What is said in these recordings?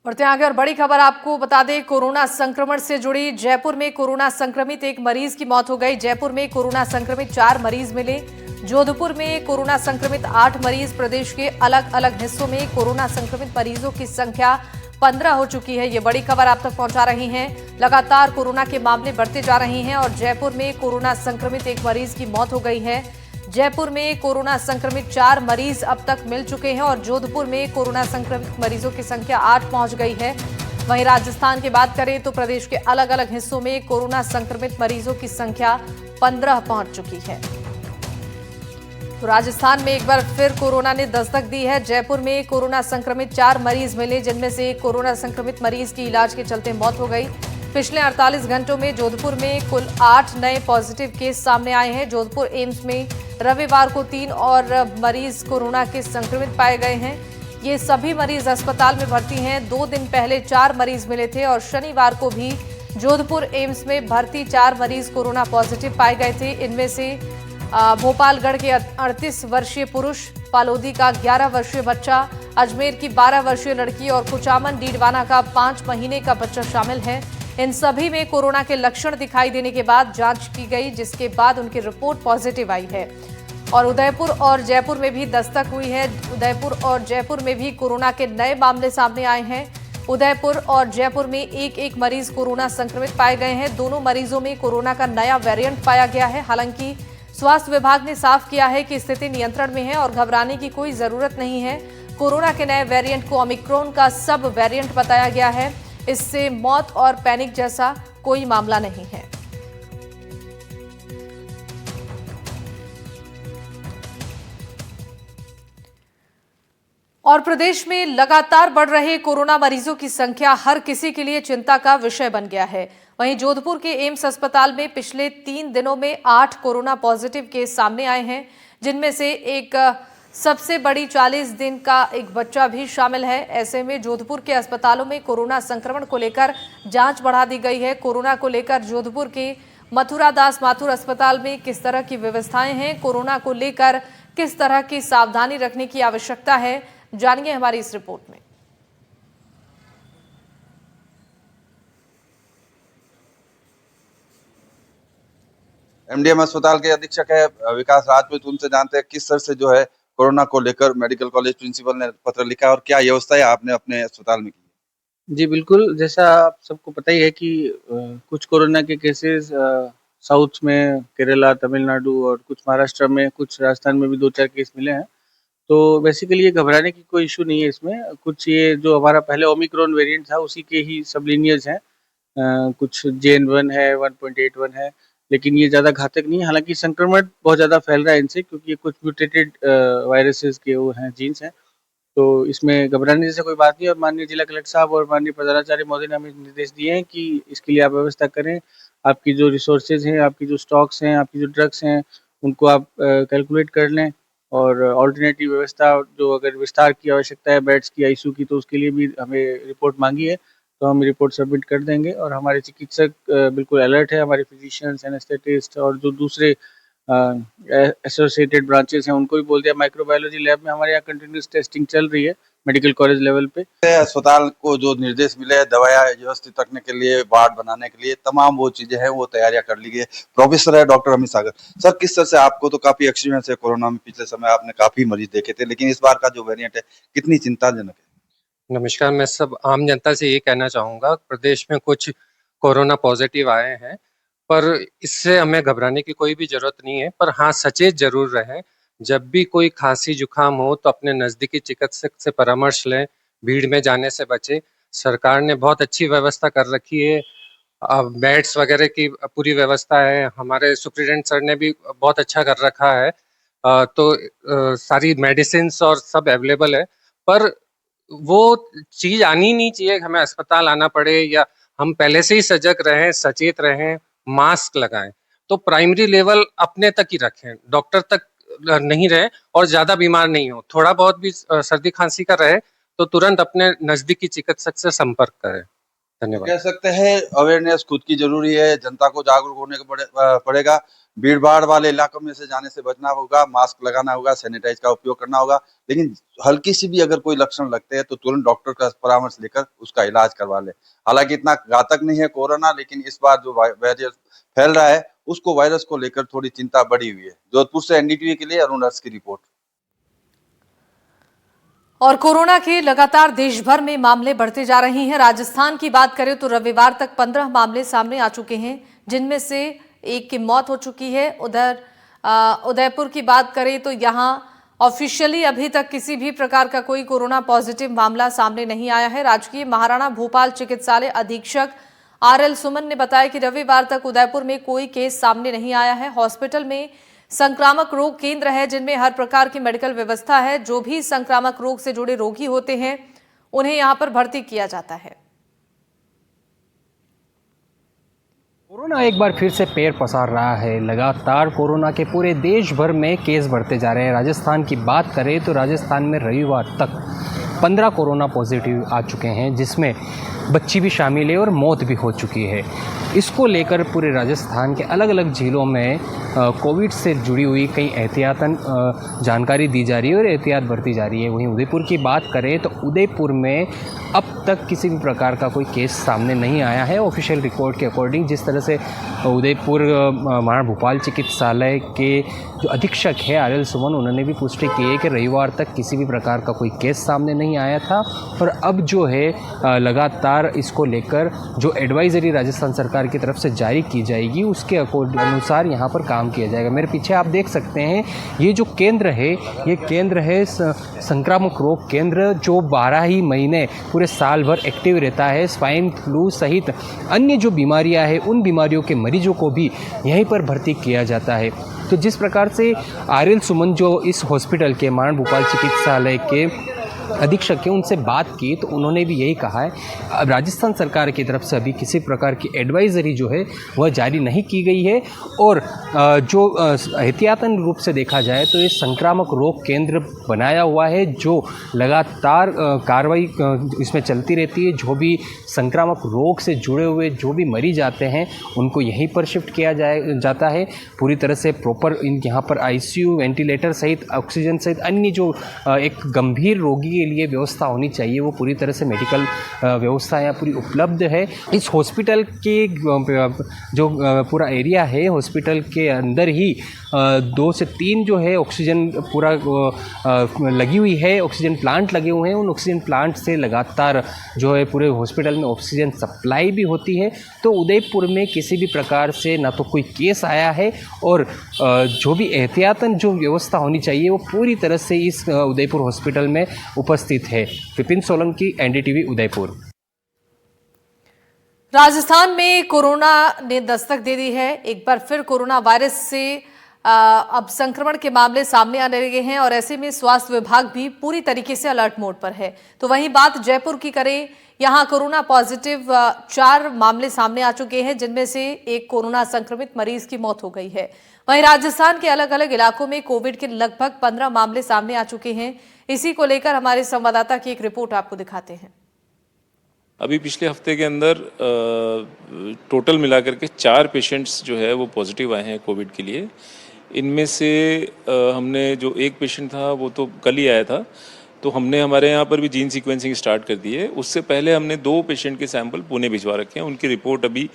बढ़ते आगे और बड़ी खबर आपको बता दें, कोरोना संक्रमण से जुड़ी। जयपुर में कोरोना संक्रमित एक मरीज की मौत हो गई। जयपुर में कोरोना संक्रमित 4 मरीज मिले। जोधपुर में कोरोना संक्रमित 8 मरीज। प्रदेश के अलग अलग हिस्सों में कोरोना संक्रमित मरीजों की संख्या 15 हो चुकी है। ये बड़ी खबर आप तक पहुंचा रही हैं। लगातार कोरोना के मामले बढ़ते जा रहे हैं और जयपुर में कोरोना संक्रमित एक मरीज की मौत हो गई है। जयपुर में कोरोना संक्रमित 4 मरीज अब तक मिल चुके हैं और जोधपुर में कोरोना संक्रमित मरीजों की संख्या 8 पहुंच गई है। वहीं राजस्थान की बात करें तो प्रदेश के अलग अलग हिस्सों में कोरोना संक्रमित मरीजों की संख्या 15 पहुंच चुकी है। तो राजस्थान में एक बार फिर कोरोना ने दस्तक दी है। जयपुर में कोरोना संक्रमित 4 मरीज मिले, जिनमें से एक कोरोना संक्रमित मरीज की इलाज के चलते मौत हो गई। पिछले 48 घंटों में जोधपुर में कुल 8 नए पॉजिटिव केस सामने आए हैं। जोधपुर एम्स में रविवार को 3 और मरीज कोरोना के संक्रमित पाए गए हैं। ये सभी मरीज अस्पताल में भर्ती हैं। 2 दिन पहले 4 मरीज मिले थे और शनिवार को भी जोधपुर एम्स में भर्ती 4 मरीज कोरोना पॉजिटिव पाए गए थे। इनमें से भोपालगढ़ के 38 वर्षीय पुरुष, पालोदी का 11 वर्षीय बच्चा, अजमेर की 12 वर्षीय लड़की और कुचामन डीडवाना का 5 महीने का बच्चा शामिल है। इन सभी में कोरोना के लक्षण दिखाई देने के बाद जांच की गई, जिसके बाद उनकी रिपोर्ट पॉजिटिव आई है। और उदयपुर और जयपुर में भी दस्तक हुई है। उदयपुर और जयपुर में भी कोरोना के नए मामले सामने आए हैं। उदयपुर और जयपुर में एक मरीज कोरोना संक्रमित पाए गए हैं। दोनों मरीजों में कोरोना का नया वेरिएंट पाया गया है। हालांकि स्वास्थ्य विभाग ने साफ किया है कि स्थिति नियंत्रण में है और घबराने की कोई जरूरत नहीं है। कोरोना के नए वेरिएंट को ओमिक्रॉन का सब वेरिएंट बताया गया है। इससे मौत और पैनिक जैसा कोई मामला नहीं है। और प्रदेश में लगातार बढ़ रहे कोरोना मरीजों की संख्या हर किसी के लिए चिंता का विषय बन गया है। वहीं जोधपुर के एम्स अस्पताल में पिछले 3 दिनों में 8 कोरोना पॉजिटिव केस सामने आए हैं, जिनमें से एक सबसे बड़ी 40 दिन का एक बच्चा भी शामिल है। ऐसे में जोधपुर के अस्पतालों में कोरोना संक्रमण को लेकर जांच बढ़ा दी गई है। कोरोना को लेकर जोधपुर के मथुरा दास माथुर अस्पताल में किस तरह की व्यवस्थाएं हैं, कोरोना को लेकर किस तरह की सावधानी रखने की आवश्यकता है, जानिए हमारी इस रिपोर्ट में। एमडीएम अस्पताल के अधीक्षक है विकास राजपूत, उनसे जानते हैं किस तरह से जो है कोरोना को लेकर मेडिकल कॉलेज प्रिंसिपल ने पत्र लिखा है और क्या व्यवस्थाएं आपने अपने अस्पताल में की है। जी बिल्कुल, जैसा आप सबको पता ही है कि कुछ कोरोना के केसेस साउथ में, केरला, तमिलनाडु और कुछ महाराष्ट्र में, कुछ राजस्थान में भी 2-4 केस मिले हैं। तो बेसिकली ये घबराने की कोई इशू नहीं है इसमें। कुछ ये जो हमारा पहले ओमिक्रॉन वेरिएंट था उसी के ही सब लीनियज हैं। कुछ JN.1 है, 1.81 है, लेकिन ये ज़्यादा घातक नहीं है। हालांकि संक्रमण बहुत ज़्यादा फैल रहा है इनसे, क्योंकि ये कुछ म्यूटेटेड वायरसेस के वो हैं, जीन्स हैं। तो इसमें घबराने जैसे कोई बात नहीं। और माननीय जिला कलेक्टर साहब और माननीय प्रधानाचार्य महोदय ने हमें निर्देश दिए हैं कि इसके लिए आप व्यवस्था करें। आपकी जो रिसोर्सेज हैं, आपकी जो स्टॉक्स हैं, आपकी जो ड्रग्स हैं, उनको आप कैलकुलेट कर लें। और ऑल्टरनेटिव व्यवस्था, जो अगर विस्तार की आवश्यकता है बेड्स की, ICU की, तो उसके लिए भी हमें रिपोर्ट मांगी है। तो हम रिपोर्ट सबमिट कर देंगे। और हमारे चिकित्सक बिल्कुल अलर्ट है। हमारे फिजिशियंस, एनेस्थेटिस्ट और जो दूसरे एसोसिएटेड ब्रांचेस हैं उनको भी बोल दिया। माइक्रोबायोलॉजी लैब में हमारे यहाँ कंटिन्यूस टेस्टिंग चल रही है मेडिकल कॉलेज लेवल पे। अस्पताल को जो निर्देश मिले हैं दवाइयां व्यवस्थित रखने के लिए, वार्ड बनाने के लिए, तमाम वो चीजें हैं, वो तैयारियां कर ली गई है। प्रोफेसर है डॉक्टर अमित सागर सर, किस तरह से आपको तो काफी एक्सपीरियंस है कोरोना में, पिछले समय आपने काफी मरीज देखे थे, लेकिन इस बार का जो वेरिएंट है कितनी चिंताजनक है। नमस्कार, मैं सब आम जनता से ये कहना चाहूँगा, प्रदेश में कुछ कोरोना पॉजिटिव आए हैं, पर इससे हमें घबराने की कोई भी ज़रूरत नहीं है। पर हाँ, सचेत ज़रूर रहें। जब भी कोई खांसी जुकाम हो तो अपने नज़दीकी चिकित्सक से परामर्श लें, भीड़ में जाने से बचें। सरकार ने बहुत अच्छी व्यवस्था कर रखी है, बेड्स वगैरह की पूरी व्यवस्था है। हमारे सुप्रिटेंडेंट सर ने भी बहुत अच्छा कर रखा है। तो सारी मेडिसिन्स और सब अवेलेबल है। पर वो चीज आनी नहीं चाहिए कि हमें अस्पताल आना पड़े, या हम पहले से ही सजग रहें, सचेत रहें, मास्क लगाएं। तो प्राइमरी लेवल अपने तक ही रखें, डॉक्टर तक नहीं रहे, और ज्यादा बीमार नहीं हो। थोड़ा बहुत भी सर्दी खांसी का रहे तो तुरंत अपने नजदीकी चिकित्सक से संपर्क करें। धन्यवाद। कह सकते हैं अवेयरनेस खुद की जरूरी है, जनता को जागरूक होने को पड़ेगा। भीड़ भाड़ वाले इलाकों में से जाने से बचना होगा, मास्क लगाना होगा, सैनिटाइज का उपयोग करना होगा। लेकिन हल्की सी भी अगर कोई लक्षण लगते हैं तो तुरंत डॉक्टर का परामर्श लेकर उसका इलाज करवा ले। हालांकि इतना घातक नहीं है कोरोना, लेकिन इस बार जो वायरस फैल रहा है उसको वायरस को लेकर थोड़ी चिंता बढ़ी हुई है। जोधपुर से एनडीटीवी के लिए अरुण हर्ष की रिपोर्ट। और कोरोना के लगातार देश भर में मामले बढ़ते जा रहे हैं। राजस्थान की बात करें तो रविवार तक 15 मामले सामने आ चुके हैं, जिनमें से एक की मौत हो चुकी है। उधर उदयपुर की बात करें तो यहां ऑफिशियली अभी तक किसी भी प्रकार का कोई कोरोना पॉजिटिव मामला सामने नहीं आया है। राजकीय महाराणा भूपाल चिकित्सालय अधीक्षक आरएल सुमन ने बताया कि रविवार तक उदयपुर में कोई केस सामने नहीं आया है। हॉस्पिटल में संक्रामक रोग केंद्र है, जिनमें हर प्रकार की मेडिकल व्यवस्था है। जो भी संक्रामक रोग से जुड़े रोगी होते हैं उन्हें यहां पर भर्ती किया जाता है। कोरोना एक बार फिर से पैर पसार रहा है। लगातार कोरोना के पूरे देश भर में केस बढ़ते जा रहे हैं। राजस्थान की बात करें तो राजस्थान में रविवार तक 15 कोरोना पॉजिटिव आ चुके हैं, जिसमें बच्ची भी शामिल है और मौत भी हो चुकी है। इसको लेकर पूरे राजस्थान के अलग अलग जिलों में कोविड से जुड़ी हुई कई एहतियातन जानकारी दी जा रही है और एहतियात बरती जा रही है। वहीं उदयपुर की बात करें तो उदयपुर में अब तक किसी भी प्रकार का कोई केस सामने नहीं आया है। ऑफिशियल रिपोर्ट के अकॉर्डिंग जिस तरह से उदयपुर महाराणा भूपाल चिकित्सालय के जो अधीक्षक है आरएल सुमन, उन्होंने भी पुष्टि की है कि रविवार तक किसी भी प्रकार का कोई केस सामने नहीं आया था। और अब जो है लगातार इसको लेकर जो एडवाइजरी राजस्थान सरकार की तरफ से जारी की जाएगी उसके अनुसार यहाँ पर काम किया जाएगा। मेरे पीछे आप देख सकते हैं ये जो केंद्र है, ये केंद्र है संक्रामक रोग केंद्र, जो 12 ही महीने पूरे साल भर एक्टिव रहता है। स्वाइन फ्लू सहित अन्य जो बीमारियां हैं उन बीमारियों के मरीजों को भी यहीं पर भर्ती किया जाता है। तो जिस प्रकार से आरएल सुमन जो इस हॉस्पिटल के महाराणा भूपाल चिकित्सालय के अधीक्षक है, उनसे बात की तो उन्होंने भी यही कहा है, अब राजस्थान सरकार की तरफ से अभी किसी प्रकार की एडवाइजरी जो है वह जारी नहीं की गई है। और जो एहतियातन रूप से देखा जाए तो ये संक्रामक रोग केंद्र बनाया हुआ है, जो लगातार कार्रवाई इसमें चलती रहती है। जो भी संक्रामक रोग से जुड़े हुए जो भी मरीज आते हैं उनको यहीं पर शिफ्ट किया जाता है। पूरी तरह से प्रॉपर यहाँ पर आईसीयू, वेंटिलेटर सहित ऑक्सीजन सहित अन्य जो एक गंभीर रोगी के लिए व्यवस्था होनी चाहिए वो पूरी तरह से मेडिकल व्यवस्था यहाँ पूरी उपलब्ध है। इस हॉस्पिटल के जो पूरा एरिया है, हॉस्पिटल के अंदर ही 2 से 3 जो है ऑक्सीजन पूरा लगी हुई है, ऑक्सीजन प्लांट लगे हुए हैं। उन ऑक्सीजन प्लांट से लगातार जो है पूरे हॉस्पिटल में ऑक्सीजन सप्लाई भी होती है। तो उदयपुर में किसी भी प्रकार से ना तो कोई केस आया है और जो भी एहतियातन जो व्यवस्था होनी चाहिए वो पूरी तरह से इस उदयपुर हॉस्पिटल में उपस्थित है। विपिन सोलंकी, एनडीटीवी उदयपुर। राजस्थान में कोरोना ने दस्तक दे दी है। एक बार फिर कोरोना वायरस से अब संक्रमण के मामले सामने आने लगे हैं और ऐसे में स्वास्थ्य विभाग भी पूरी तरीके से अलर्ट मोड पर है। तो वहीं बात जयपुर की करें, यहां कोरोना पॉजिटिव 4 मामले सामने आ चुके हैं, जिनमें से एक कोरोना संक्रमित मरीज की मौत हो गई है। वहीं राजस्थान के अलग अलग इलाकों में कोविड के लगभग 15 मामले सामने आ चुके हैं। इसी को लेकर हमारे संवाददाता की एक रिपोर्ट आपको दिखाते हैं। अभी पिछले हफ्ते के अंदर टोटल मिलाकर के 4 पेशेंट्स जो है वो पॉजिटिव आए हैं कोविड के लिए। इनमें से हमने जो एक पेशेंट था वो तो कल ही आया था, तो हमने हमारे यहाँ पर भी जीन सीक्वेंसिंग स्टार्ट कर दी है। उससे पहले हमने 2 पेशेंट के सैंपल पुणे भिजवा रखे हैं, उनकी रिपोर्ट अभी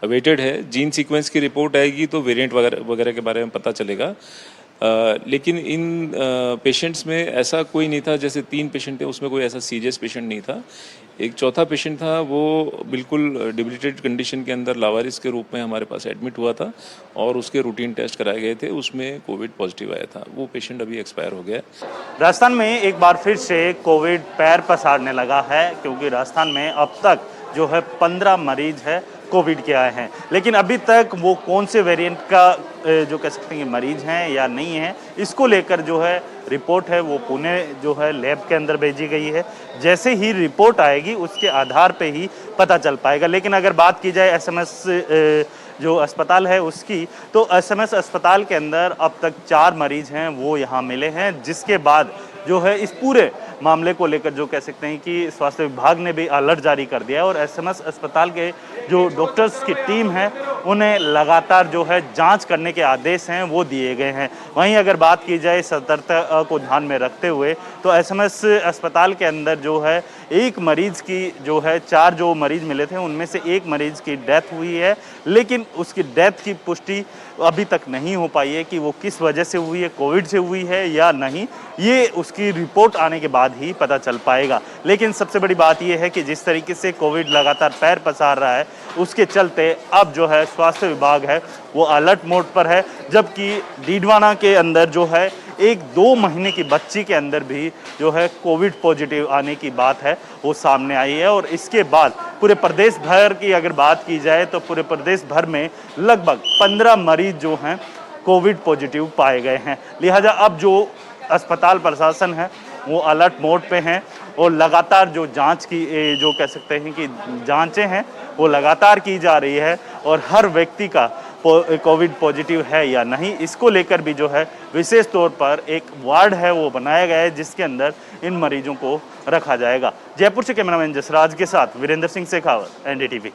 अवेटेड है। जीन सीक्वेंस की रिपोर्ट आएगी तो वेरिएंट वगैरह के बारे में पता चलेगा। लेकिन इन पेशेंट्स में ऐसा कोई नहीं था, जैसे 3 पेशेंट थे उसमें कोई ऐसा सीरियस पेशेंट नहीं था। एक चौथा पेशेंट था वो बिल्कुल डिबिलिटेड कंडीशन के अंदर लावारिस के रूप में हमारे पास एडमिट हुआ था और उसके रूटीन टेस्ट कराए गए थे, उसमें कोविड पॉजिटिव आया था। वो पेशेंट अभी एक्सपायर हो गया है। राजस्थान में एक बार फिर से कोविड पैर पसारने लगा है, क्योंकि राजस्थान में अब तक जो है 15 मरीज है कोविड के आए हैं। लेकिन अभी तक वो कौन से वेरिएंट का जो कह सकते हैं मरीज हैं या नहीं है, इसको लेकर जो है रिपोर्ट है वो पुणे जो है लैब के अंदर भेजी गई है। जैसे ही रिपोर्ट आएगी उसके आधार पे ही पता चल पाएगा। लेकिन अगर बात की जाए एसएमएस जो अस्पताल है उसकी, तो एसएमएस अस्पताल के अंदर अब तक 4 मरीज हैं वो यहाँ मिले हैं, जिसके बाद जो है इस पूरे मामले को लेकर जो कह सकते हैं कि स्वास्थ्य विभाग ने भी अलर्ट जारी कर दिया है और एसएमएस अस्पताल के जो डॉक्टर्स की टीम है उन्हें लगातार जो है जांच करने के आदेश हैं वो दिए गए हैं। वहीं अगर बात की जाए सतर्कता को ध्यान में रखते हुए तो एसएमएस अस्पताल के अंदर जो है एक मरीज की जो है 4 जो मरीज मिले थे उनमें से एक मरीज की डेथ हुई है, लेकिन उसकी डेथ की पुष्टि अभी तक नहीं हो पाई है कि वो किस वजह से हुई है, कोविड से हुई है या नहीं, ये उसकी रिपोर्ट आने के बाद ही पता चल पाएगा। लेकिन सबसे बड़ी बात ये है कि जिस तरीके से कोविड लगातार पैर पसार रहा है उसके चलते अब जो है स्वास्थ्य विभाग है वो अलर्ट मोड पर है, जबकि डीडवाना के अंदर जो है 1-2 महीने की बच्ची के अंदर भी जो है कोविड पॉजिटिव आने की बात है वो सामने आई है। और इसके बाद पूरे प्रदेश भर की अगर बात की जाए तो पूरे प्रदेश भर में लगभग 15 मरीज जो हैं कोविड पॉजिटिव पाए गए हैं। लिहाजा अब जो अस्पताल प्रशासन है वो अलर्ट मोड पे हैं और लगातार जो जांच की जो कह सकते हैं कि जांचें हैं वो लगातार की जा रही है और हर व्यक्ति का कोविड पॉजिटिव है या नहीं इसको लेकर भी जो है विशेष तौर पर एक वार्ड है वो बनाया गया है जिसके अंदर इन मरीजों को रखा जाएगा। जयपुर से कैमरामैन जसराज के साथ वीरेंद्र सिंह शेखावत, एनडीटीवी।